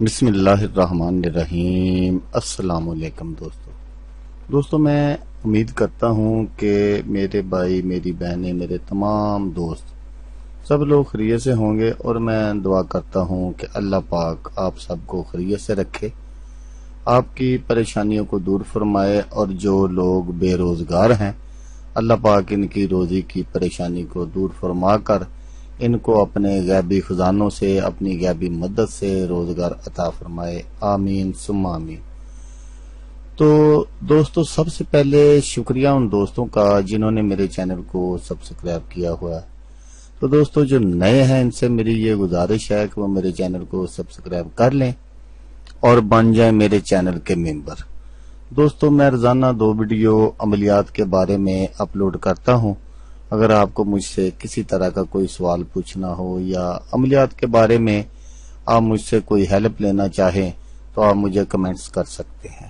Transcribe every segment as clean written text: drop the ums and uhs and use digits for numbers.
بسم اللہ الرحمن الرحیم۔ السلام علیکم دوستو میں امید کرتا ہوں کہ میرے بھائی، میری بہنیں، میرے تمام دوست سب لوگ خیریت سے ہوں گے، اور میں دعا کرتا ہوں کہ اللہ پاک آپ سب کو خیریت سے رکھے، آپ کی پریشانیوں کو دور فرمائے، اور جو لوگ بے روزگار ہیں اللہ پاک ان کی روزی کی پریشانی کو دور فرما کر ان کو اپنے غیبی خزانوں سے، اپنی غیبی مدد سے روزگار عطا فرمائے، آمین ثم آمین۔ تو دوستو، سب سے پہلے شکریہ ان دوستوں کا جنہوں نے میرے چینل کو سبسکرائب کیا ہوا ہے۔ تو دوستو جو نئے ہیں ان سے میری یہ گزارش ہے کہ وہ میرے چینل کو سبسکرائب کر لیں اور بن جائیں میرے چینل کے ممبر۔ دوستو میں روزانہ 2 ویڈیو عملیات کے بارے میں اپلوڈ کرتا ہوں۔ اگر آپ کو مجھ سے کسی طرح کا کوئی سوال پوچھنا ہو یا عملیات کے بارے میں آپ مجھ سے کوئی ہیلپ لینا چاہیں تو آپ مجھے کمنٹس کر سکتے ہیں۔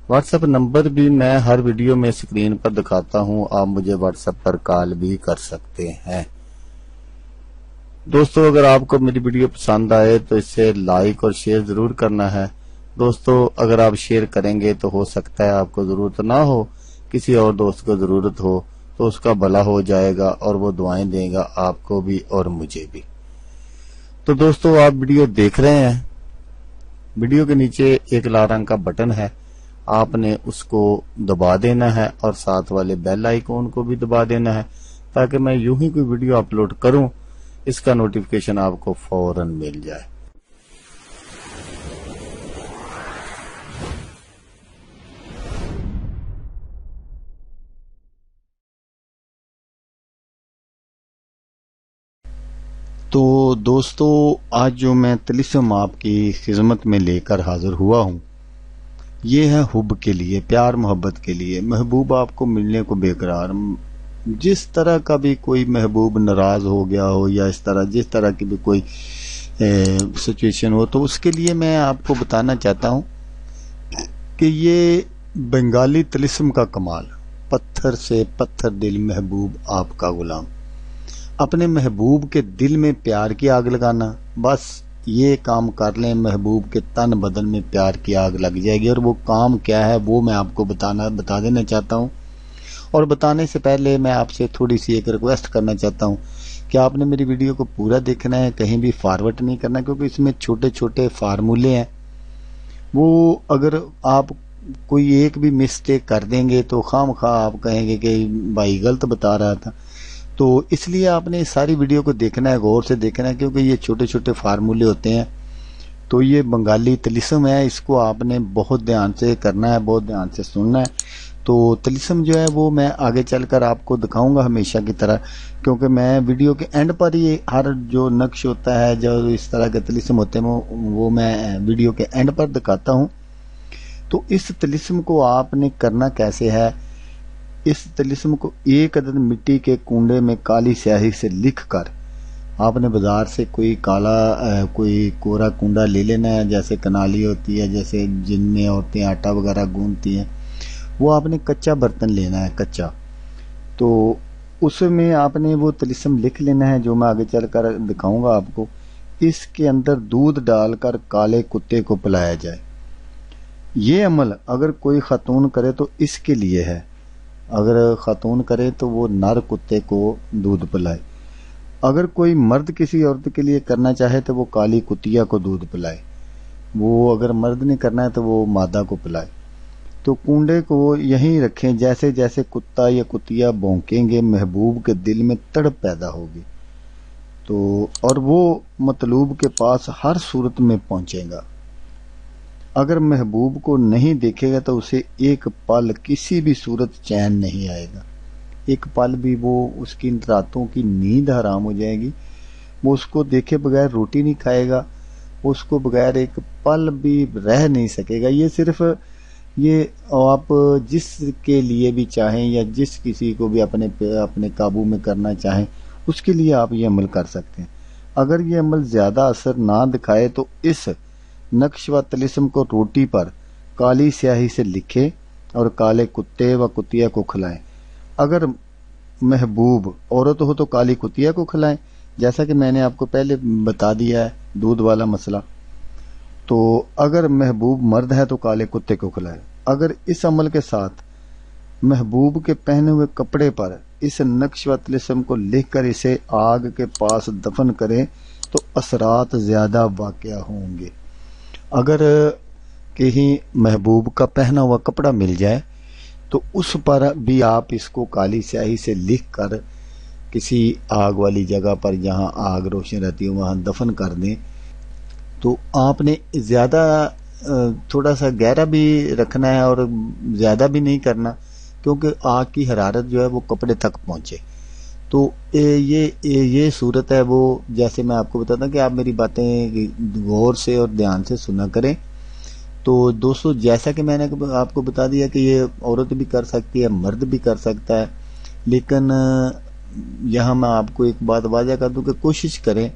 واٹس ایپ نمبر بھی میں ہر ویڈیو میں اسکرین پر دکھاتا ہوں، آپ مجھے واٹس ایپ پر کال بھی کر سکتے ہیں۔ دوستو اگر آپ کو میری ویڈیو پسند آئے تو اسے لائک اور شیئر ضرور کرنا ہے۔ دوستو اگر آپ شیئر کریں گے تو ہو سکتا ہے آپ کو ضرورت نہ ہو، کسی اور دوست کو ضرورت ہو تو اس کا بھلا ہو جائے گا اور وہ دعائیں دے گا آپ کو بھی اور مجھے بھی۔ تو دوستو آپ ویڈیو دیکھ رہے ہیں، ویڈیو کے نیچے ایک لال رنگ کا بٹن ہے، آپ نے اس کو دبا دینا ہے اور ساتھ والے بیل آئیکن کو بھی دبا دینا ہے تاکہ میں یوں ہی کوئی ویڈیو اپلوڈ کروں اس کا نوٹیفیکیشن آپ کو فوراً مل جائے۔ تو دوستو آج جو میں طلسم آپ کی خدمت میں لے کر حاضر ہوا ہوں یہ ہے حب کے لیے، پیار محبت کے لیے۔ محبوب آپ کو ملنے کو بے قرار، جس طرح کا بھی کوئی محبوب ناراض ہو گیا ہو یا اس طرح جس طرح کی بھی کوئی سچویشن ہو تو اس کے لیے میں آپ کو بتانا چاہتا ہوں کہ یہ بنگالی طلسم کا کمال، پتھر سے پتھر دل محبوب آپ کا غلام۔ اپنے محبوب کے دل میں پیار کی آگ لگانا، بس یہ کام کر لیں، محبوب کے تن بدن میں پیار کی آگ لگ جائے گی۔ اور وہ کام کیا ہے وہ میں آپ کو بتا دینا چاہتا ہوں، اور بتانے سے پہلے میں آپ سے تھوڑی سی ایک ریکویسٹ کرنا چاہتا ہوں کہ آپ نے میری ویڈیو کو پورا دیکھنا ہے، کہیں بھی فارورڈ نہیں کرنا، کیونکہ اس میں چھوٹے چھوٹے فارمولے ہیں، وہ اگر آپ کوئی ایک بھی مسٹیک کر دیں گے تو خام خواہ آپ کہیں گے کہ بھائی غلط بتا رہا تھا۔ تو اس لیے آپ نے ساری ویڈیو کو دیکھنا ہے، غور سے دیکھنا ہے، کیونکہ یہ چھوٹے چھوٹے فارمولے ہوتے ہیں۔ تو یہ بنگالی طلسم ہے، اس کو آپ نے بہت دھیان سے کرنا ہے، بہت دھیان سے سننا ہے۔ تو طلسم جو ہے وہ میں آگے چل کر آپ کو دکھاؤں گا ہمیشہ کی طرح، کیونکہ میں ویڈیو کے اینڈ پر ہی ہر جو نقش ہوتا ہے، جو اس طرح کے طلسم ہوتے ہیں وہ میں ویڈیو کے اینڈ پر دکھاتا ہوں۔ تو اس طلسم کو آپ نے کرنا کیسے ہے، اس طلسم کو ایک عدد مٹی کے کنڈے میں کالی سیاہی سے لکھ کر آپ نے بازار سے کوئی کورا کنڈا لے لینا ہے، جیسے کنالی ہوتی ہے، جیسے جن میں عورتیں آٹا وغیرہ گوندتی ہیں، وہ آپ نے کچا برتن لینا ہے، کچا۔ تو اس میں آپ نے وہ طلسم لکھ لینا ہے جو میں آگے چل کر دکھاؤں گا آپ کو۔ اس کے اندر دودھ ڈال کر کالے کتے کو پلایا جائے۔ یہ عمل اگر کوئی خاتون کرے تو اس کے لیے ہے، اگر خاتون کرے تو وہ نر کتے کو دودھ پلائے۔ اگر کوئی مرد کسی عورت کے لیے کرنا چاہے تو وہ کالی کتیا کو دودھ پلائے، وہ اگر مرد نے کرنا ہے تو وہ مادہ کو پلائے۔ تو کنڈے کو یہیں رکھیں، جیسے جیسے کتا یا کتیا بھونکیں گے محبوب کے دل میں تڑپ پیدا ہوگی، تو اور وہ مطلوب کے پاس ہر صورت میں پہنچے گا۔ اگر محبوب کو نہیں دیکھے گا تو اسے ایک پل کسی بھی صورت چین نہیں آئے گا، ایک پل بھی وہ اس کی راتوں کی نیند حرام ہو جائے گی، وہ اس کو دیکھے بغیر روٹی نہیں کھائے گا، اس کو بغیر ایک پل بھی رہ نہیں سکے گا۔ یہ صرف یہ آپ جس کے لیے بھی چاہیں یا جس کسی کو بھی اپنے قابو میں کرنا چاہیں اس کے لیے آپ یہ عمل کر سکتے ہیں۔ اگر یہ عمل زیادہ اثر نہ دکھائے تو اس نقش و طلسم کو روٹی پر کالی سیاہی سے لکھیں اور کالے کتے و کتیا کو کھلائیں۔ اگر محبوب عورت ہو تو کالی کتیا کو کھلائیں، جیسا کہ میں نے آپ کو پہلے بتا دیا ہے دودھ والا مسئلہ۔ تو اگر محبوب مرد ہے تو کالے کتے کو کھلائے۔ اگر اس عمل کے ساتھ محبوب کے پہنے ہوئے کپڑے پر اس نقش و طلسم کو لکھ کر اسے آگ کے پاس دفن کریں تو اثرات زیادہ واقع ہوں گے۔ اگر کہیں محبوب کا پہنا ہوا کپڑا مل جائے تو اس پر بھی آپ اس کو کالی سیاہی سے لکھ کر کسی آگ والی جگہ پر جہاں آگ روشن رہتی ہے وہاں دفن کر دیں۔ تو آپ نے زیادہ تھوڑا سا گہرا بھی رکھنا ہے اور زیادہ بھی نہیں کرنا، کیونکہ آگ کی حرارت جو ہے وہ کپڑے تک پہنچے۔ تو یہ صورت ہے وہ، جیسے میں آپ کو بتاتا ہوں کہ آپ میری باتیں غور سے اور دھیان سے سنا کریں۔ تو دوستو، جیسا کہ میں نے آپ کو بتا دیا کہ یہ عورت بھی کر سکتی ہے، مرد بھی کر سکتا ہے، لیکن یہاں میں آپ کو ایک بات واضح کر دوں کہ کوشش کریں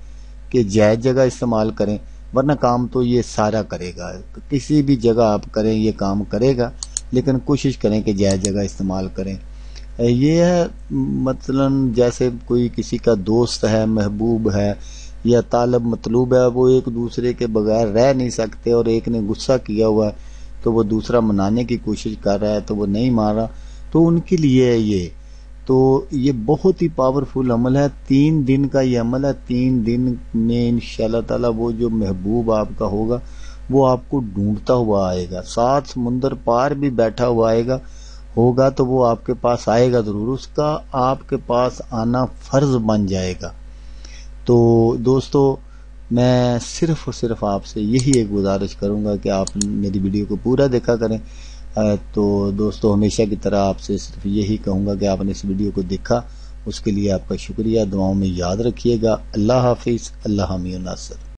کہ جائز جگہ استعمال کریں، ورنہ کام تو یہ سارا کرے گا۔ کسی بھی جگہ آپ کریں یہ کام کرے گا، لیکن کوشش کریں کہ جائز جگہ استعمال کریں۔ یہ ہے مثلا جیسے کوئی کسی کا دوست ہے، محبوب ہے یا طالب مطلوب ہے، وہ ایک دوسرے کے بغیر رہ نہیں سکتے اور ایک نے غصہ کیا ہوا ہے تو وہ دوسرا منانے کی کوشش کر رہا ہے تو وہ نہیں مارا، تو ان کے لیے یہ بہت ہی پاورفل عمل ہے۔ 3 دن کا یہ عمل ہے۔ 3 دن میں انشاءاللہ تعالی وہ جو محبوب آپ کا ہوگا وہ آپ کو ڈھونڈتا ہوا آئے گا، 7 سمندر پار بھی بیٹھا ہوا آئے گا ہوگا تو وہ آپ کے پاس آئے گا ضرور، اس کا آپ کے پاس آنا فرض بن جائے گا۔ تو دوستو، میں صرف اور صرف آپ سے یہی ایک گزارش کروں گا کہ آپ میری ویڈیو کو پورا دیکھا کریں۔ تو دوستو، ہمیشہ کی طرح آپ سے صرف یہی کہوں گا کہ آپ نے اس ویڈیو کو دیکھا، اس کے لیے آپ کا شکریہ۔ دعاؤں میں یاد رکھیے گا۔ اللہ حافظ، اللہ حامی و ناصر۔